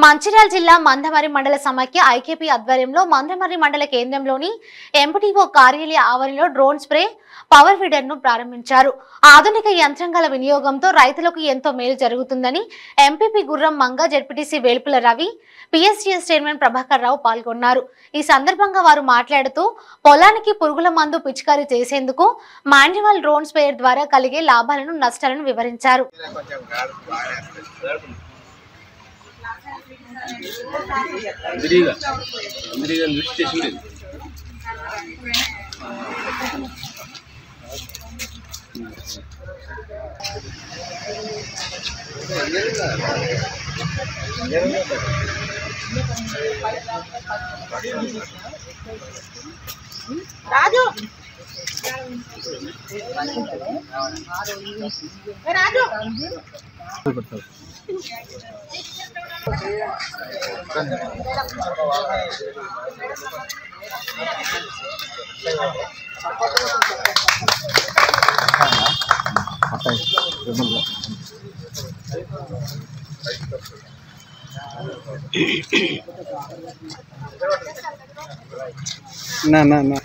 మంచిర్యాల జిల్లా మందమర్రి మండల సమైక్య ఐకేపీ ఆధ్వర్యంలో మందమర్రి మండల కేంద్రంలోని ఎంపీటీఓ కార్యాలయ ఆవరణలో డ్రోన్ స్ప్రే పవర్ ఫీడర్ ను ప్రారంభించారు. ఆధునిక యంత్రాంగాల వినియోగంతో రైతులకు ఎంతో మేలు జరుగుతుందని ఎంపీపీ గుర్రం మంగ, జెడ్పీటీసీ వేల్పుల రవి, పీఎస్టీఎస్ చైర్మన్ ప్రభాకర్ రావు పాల్గొన్నారు. ఈ సందర్భంగా వారు మాట్లాడుతూ పొలానికి పురుగుల మందు పిచికారీ చేసేందుకు మాన్యువల్ డ్రోన్ స్ప్రేయర్ ద్వారా కలిగే లాభాలను, నష్టాలను వివరించారు. రాజు రాజు ना ना ना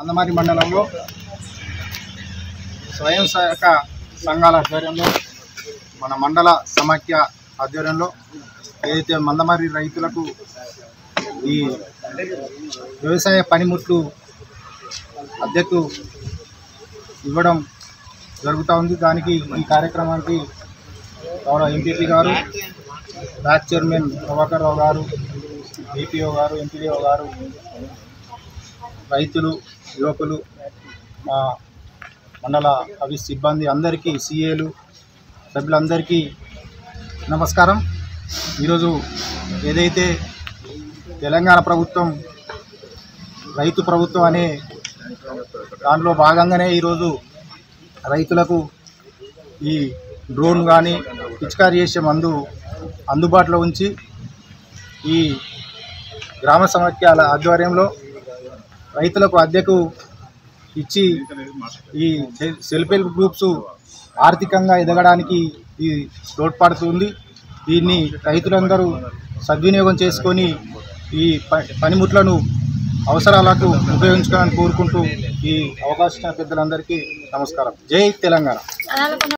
మందమర్రి మండలంలో స్వయం సహాయక సంఘాల ఆధ్వర్యంలో మన మండల సమాఖ్య ఆధ్వర్యంలో ఏదైతే మందమర్రి రైతులకు ఈ వ్యవసాయ పనిముట్లు అద్దెకు ఇవ్వడం జరుగుతూ ఉంది. దానికి ఈ కార్యక్రమానికి గౌరవ ఎంపీపీ గారు, బ్యాక్ చైర్మన్ ప్రభాకర్ రావు గారు, డిపిఓ గారు, ఎంపీడీఓ గారు, రైతులు, యువకులు, మా మండల ఆఫీస్ సిబ్బంది అందరికీ, సిఏలు, సభ్యులందరికీ నమస్కారం. ఈరోజు ఏదైతే తెలంగాణ ప్రభుత్వం రైతు ప్రభుత్వం అనే దాంట్లో భాగంగానే ఈరోజు రైతులకు ఈ డ్రోన్ కానీ పిచికారీ చేసే మందు అందుబాటులో ఉంచి ఈ గ్రామ సమాఖ్యల ఆధ్వర్యంలో రైతులకు అద్దెకు ఇచ్చి ఈ సెల్ఫ్ హెల్ప్ గ్రూప్స్ ఆర్థికంగా ఎదగడానికి ఇది తోడ్పడుతుంది. దీన్ని రైతులందరూ సద్వినియోగం చేసుకొని ఈ పనిముట్లను అవసరాలకు ఉపయోగించుకోవాలని కోరుకుంటూ ఈ అవకాశం పెద్దలందరికీ నమస్కారం. జై తెలంగాణ.